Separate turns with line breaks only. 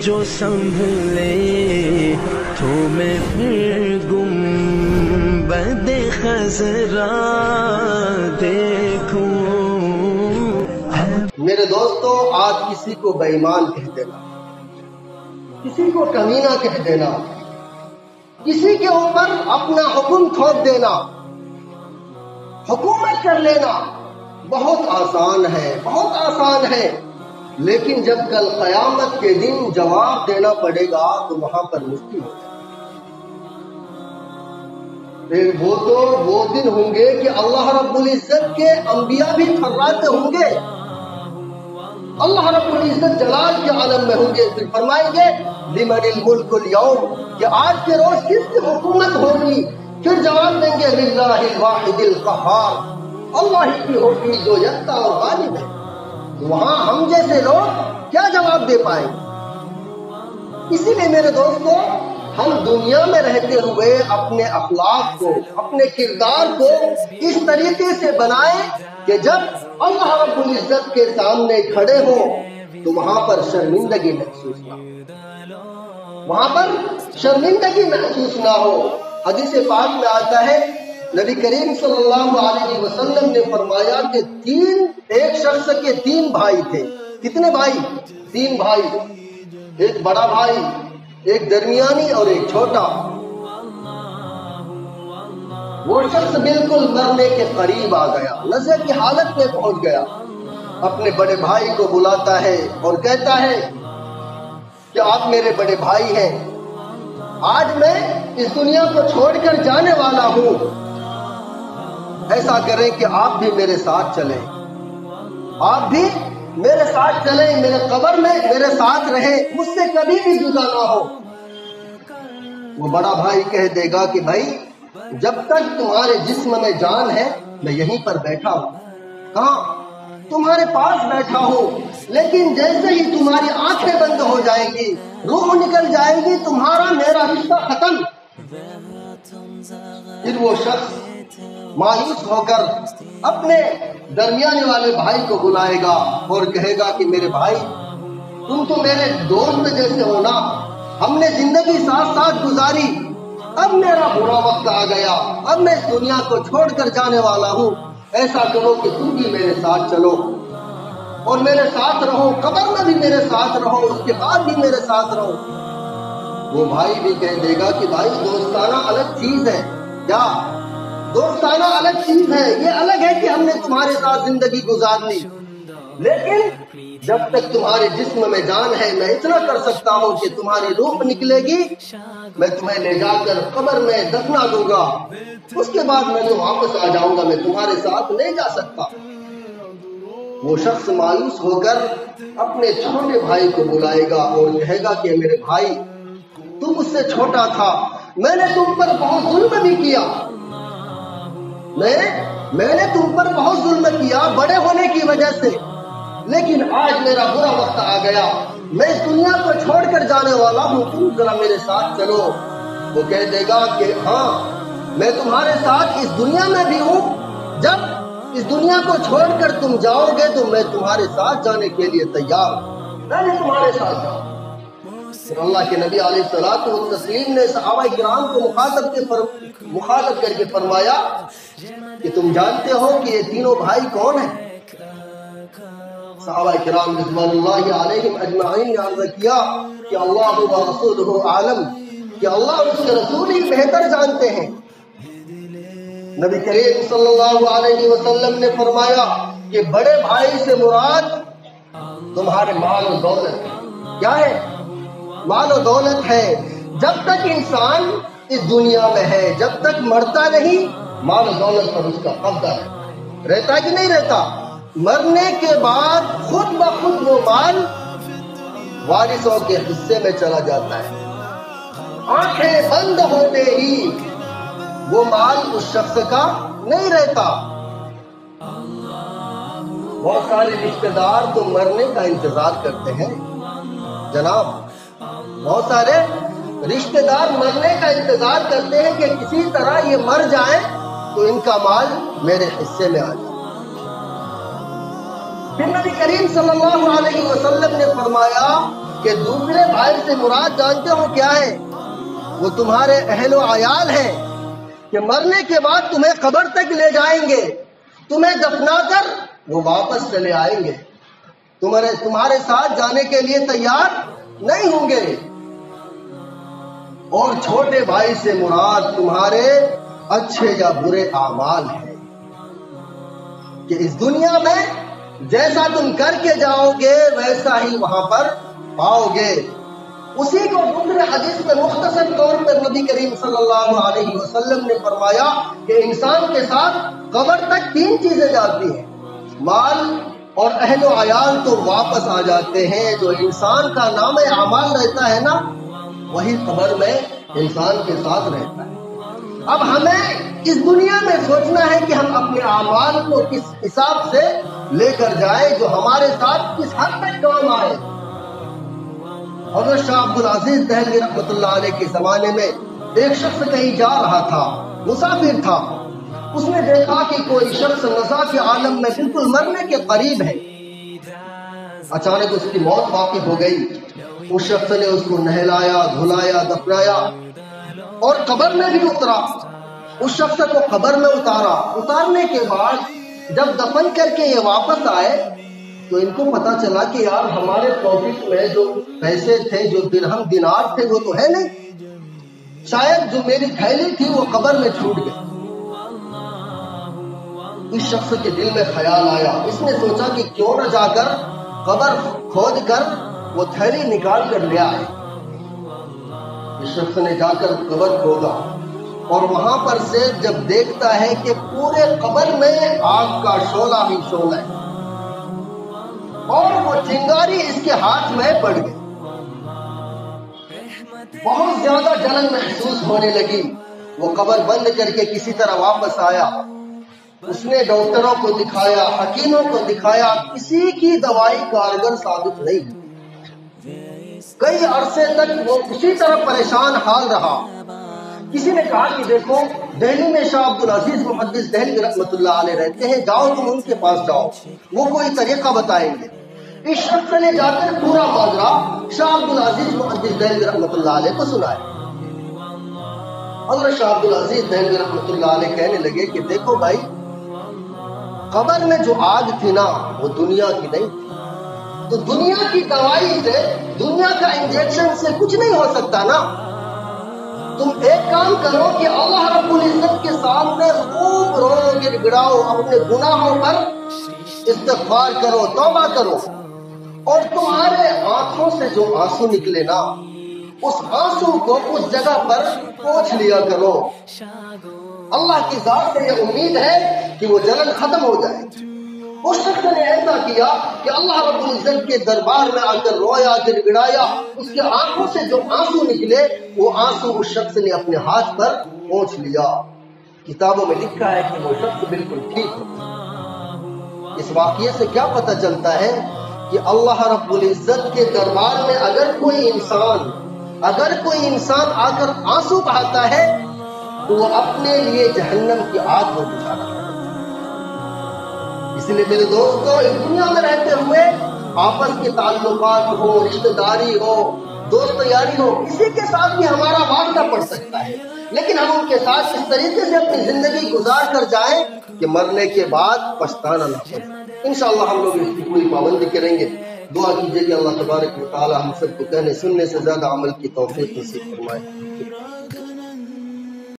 جو سنبھلے تو میں پھر گنبد خضرا دیکھوں۔
میرے دوستو، آج کسی کو بے ایمان کہہ دینا، کسی کو کمینہ کہہ دینا، کسی کے اوپر اپنا حکم تھوپ دینا، حکومت کر لینا بہت آسان ہے، بہت آسان ہے، لیکن جب کل قیامت کے دن جواب دینا پڑے گا تو وہاں پر مشکل ہو جائے گا۔ وہ دن ہوں گے کہ اللہ رب العزت کے انبیاء بھی تھراتے ہوں گے، اللہ رب العزت جلال کے عالم میں ہوں گے، پھر فرمائیں گے لمن الملک اليوم، کہ آج کے روز کس کی حکومت ہوگی؟ پھر جواب دیں گے للہ الواحد القہار، اللہ ہی کی ہوگی جو یکتا اور غالب ہے۔ وہاں ہم جیسے لوگ کیا جواب دے پائیں؟ اسی لیے میرے دوستو، ہم دنیا میں رہتے ہوئے اپنے اخلاق کو، اپنے کردار کو اس طریقے سے بنائیں کہ جب اللہ رب العزت کے سامنے کھڑے ہوں تو وہاں پر شرمندگی محسوس نہ ہو، وہاں پر شرمندگی محسوس نہ ہو۔ حدیث پاک میں آتا ہے، نبی کریم صلی اللہ علیہ وسلم نے فرمایا کہ ایک شخص کے 3 بھائی تھے۔ کتنے بھائی؟ 3 بھائی، ایک بڑا بھائی، ایک درمیانی اور ایک چھوٹا۔ وہ شخص بالکل مرنے کے قریب آ گیا، نزع کی حالت میں پہنچ گیا، اپنے بڑے بھائی کو بلاتا ہے اور کہتا ہے کہ آپ میرے بڑے بھائی ہیں، آج میں اس دنیا کو چھوڑ کر جانے والا ہوں، ایسا کریں کہ آپ بھی میرے ساتھ چلیں، آپ بھی میرے ساتھ چلیں، میرے قبر میں میرے ساتھ رہیں، مجھ سے کبھی بھی جدا نہ ہو۔ وہ بڑا بھائی کہہ دے گا کہ بھائی جب تک تمہارے جسم میں جان ہے میں یہیں پر بیٹھا ہوں، کہاں؟ تمہارے پاس بیٹھا ہوں، لیکن جیسے ہی تمہاری آنکھیں بند ہو جائیں گی، روح نکل جائے گی، تمہارا میرا رشتہ ختم۔ پھر وہ شخص مایوس ہو کر اپنے درمیانے والے بھائی کو بلائے گا اور کہے گا کہ میرے بھائی تم تو میرے دوست جیسے ہو نا، ہم نے زندگی ساتھ ساتھ گزاری، اب میرا برا وقت آ گیا، اب میں اس دنیا کو چھوڑ کر جانے والا ہوں، ایسا کرو کہ تم بھی میرے ساتھ چلو اور میرے ساتھ رہو، قبر میں بھی میرے ساتھ رہو، اس کے بعد بھی میرے ساتھ رہو۔ وہ بھائی بھی کہہ دے گا کہ بھائی دوستانہ الگ چیز ہے، کیا دوستانہ الگ چیز ہے، یہ الگ ہے کہ ہم نے تمہارے ساتھ زندگی گزار لی، لیکن جب تک تمہارے جسم میں جان ہے میں اتنا کر سکتا ہوں کہ تمہاری روح نکلے گی، میں تمہیں لے جا کر قبر میں دفنا دوں گا، اس کے بعد میں واپس آ جاؤں گا، میں تمہارے ساتھ نہیں جا سکتا۔ وہ شخص مایوس ہو کر اپنے چھوٹے بھائی کو بلائے گا اور کہے گا کہ میرے بھائی تم مجھ سے چھوٹا تھا، میں نے تم پر بہت ظلم بھی کیا، میں نے تم پر بہت ظلم کیا بڑے ہونے کی وجہ سے، لیکن آج میرا برا وقت آ گیا، میں اس دنیا کو چھوڑ کر جانے والا ہوں، تم ذرا میرے ساتھ چلو۔ وہ کہہ دے گا کہ ہاں میں تمہارے ساتھ اس دنیا میں بھی ہوں، جب اس دنیا کو چھوڑ کر تم جاؤ گے تو میں تمہارے ساتھ جانے کے لیے تیار ہوں، میں بھی تمہارے ساتھ جاؤں۔ پھر اللہ کے نبی علیہ الصلوۃ والتسلیم نے صحابہ کرام کو مخاطب کر کے فرمایا کہ تم جانتے ہو کہ یہ تینوں بھائی کون ہیں؟ صحابہ کرام رضوان اللہ علیہم اجمعین نے عرض کیا کہ اللہ و رسولہ عالم، کہ اللہ اور اس کے رسول ہی بہتر جانتے ہیں۔ نبی کریم صلی اللہ علیہ وسلم نے فرمایا کہ بڑے بھائی سے مراد تمہارے مال و دولت ہے۔ کیا ہے؟ مال و دولت ہے۔ جب تک انسان اس دنیا میں ہے، جب تک مرتا نہیں، مال و دولت پر اس کا قبضہ ہے، رہتا کہ نہیں رہتا؟ مرنے کے بعد خود بخود وہ مال وارثوں کے حصے میں چلا جاتا ہے، آنکھیں بند ہوتے ہی وہ مال اس شخص کا نہیں رہتا۔ بہت سارے رشتہ دار تو مرنے کا انتظار کرتے ہیں جناب، بہت سارے رشتہ دار مرنے کا انتظار کرتے ہیں کہ کسی طرح یہ مر جائیں تو ان کا مال میرے حصے میں آ جائے۔ پھر نبی کریم صلی اللہ علیہ وسلم نے فرمایا کہ دوسرے بھائی سے مراد جانتے ہو کیا ہے؟ وہ تمہارے اہل و عیال ہیں کہ مرنے کے بعد تمہیں قبر تک لے جائیں گے، تمہیں دفنا کر وہ واپس چلے آئیں گے، تمہارے ساتھ جانے کے لیے تیار نہیں ہوں گے۔ اور چھوٹے بھائی سے مراد تمہارے اچھے یا برے اعمال ہیں کہ اس دنیا میں جیسا تم کر کے جاؤ گے ویسا ہی وہاں پر پاؤ گے۔ اسی کو دوسرے حدیث میں مختصر طور پر نبی کریم صلی اللہ علیہ وسلم نے فرمایا کہ انسان کے ساتھ قبر تک 3 چیزیں جاتی ہیں، مال اور اہل و عیال تو واپس آ جاتے ہیں۔ جو انسان کا نام اعمال رہتا ہے نا، وہی قبر میں انسان کے ساتھ رہتا ہے۔ اب ہمیں اس دنیا میں سوچنا ہے کہ ہم اپنے اعمال کو کس حساب سے لے کر جائیں، جو ہمارے ساتھ کس حد تک کام آئے۔ حضرت شاہ عبد العزیز دہلوی رحمۃ اللہ علیہ کے زمانے میں ایک شخص کہیں جا رہا تھا، مسافر تھا، اس نے دیکھا کہ کوئی شخص نزا کے عالم میں بالکل مرنے کے قریب ہے۔ اچانک اس کی موت واقع ہو گئی۔ اس شخص نے اس کو نہلایا، دھلایا، دفنایا اور قبر میں بھی اترا۔ اس شخص کو قبر میں اتارنے کے بعد جب دفن کر کے یہ واپس آئے تو ان کو پتا چلا کہ یار ہمارے پاکٹ میں جو پیسے تھے، جو درہم دینار تھے، وہ تو ہے نہیں، شاید جو میری تھیلی تھی وہ قبر میں چھوٹ گئی۔ اس شخص کے دل میں خیال آیا، اس نے سوچا کہ کیوں نہ جا کر قبر کھود کر وہ تھیلی نکال کر لے آئے۔ اس شخص نے جا کر قبر کھودا اور وہاں پر سے جب دیکھتا ہے کہ پورے قبر میں آگ کا شعلہ ہی شعلہ ہے اور وہ چنگاری اس کے ہاتھ میں پڑ گئی۔ بہت زیادہ جلن محسوس ہونے لگی۔ وہ قبر بند کر کے کسی طرح واپس آیا۔ اس نے ڈاکٹروں کو دکھایا، حکیموں کو دکھایا، کسی کی دوائی کارگر ثابت نہیں۔ کئی عرصے تک وہ اسی طرح پریشان حال رہا۔ کسی نے کہا کہ دیکھو دہلی میں شاہ عبد العزیز محدث دہلوی رحمۃ اللہ علیہ رہتے ہیں، جاؤ تم ان کے پاس جاؤ، وہ کوئی طریقہ بتائیں گے۔ اس شخص نے جا کر پورا ماجرا شاہ عبد العزیز محدث دہلوی رحمۃ اللہ علیہ کو سنایا۔ حضرت شاہ عبد العزیز دہلوی رحمۃ اللہ علیہ کہنے لگے کہ دیکھو بھائی، قبر میں جو آگ تھی نا وہ دنیا کی نہیں تھی، تو دنیا کی دوائی سے، دنیا کا انجیکشن سے کچھ نہیں ہو سکتا نا۔ تم ایک کام کرو کہ اللہ رب العزت کے سامنے خوب رو گڑ گڑاؤ، اپنے گناہوں پر استغفار کرو، توبہ کرو، اور تمہارے آنکھوں سے جو آنسو نکلے نا اس آنسو کو اس جگہ پر پوچھ لیا کرو۔ اللہ کی ذات سے یہ امید ہے کہ وہ جلن ختم ہو جائے۔ اس شخص نے ایسا کیا کہ اللہ رب العزت کے دربار میں آ کر رویا، گڑ گڑایا، اس کے آنکھوں سے جو آنسو نکلے وہ آنسو اس شخص نے اپنے ہاتھ پر پوچھ لیا۔ کتابوں میں لکھا ہے کہ وہ شخص بالکل ٹھیک ہو۔ اس واقعے سے کیا پتہ چلتا ہے کہ اللہ رب العزت کے دربار میں اگر کوئی انسان آ کر آنسو بہاتا ہے تو وہ اپنے لیے جہنم کی آگ کو بجھا رہا ہے۔ اس لیے میرے دوستو، اس دنیا میں رہتے ہوئے آپس کے تعلقات ہو، رشتہ داری ہو، دوست یاری ہو، کسی کے ساتھ بھی ہمارا واسطہ پڑ سکتا ہے، لیکن ہم ان کے ساتھ اس طریقے سے اپنی زندگی گزار کر جائیں کہ مرنے کے بعد پچھتانا نہ پڑے۔ انشاءاللہ ہم لوگ اس کی پوری پابندی کریں گے۔ دعا کیجیے کہ اللہ تبارک و تعالی ہم سب کو کہنے سننے سے زیادہ عمل کی توفیق نصیب فرمائے۔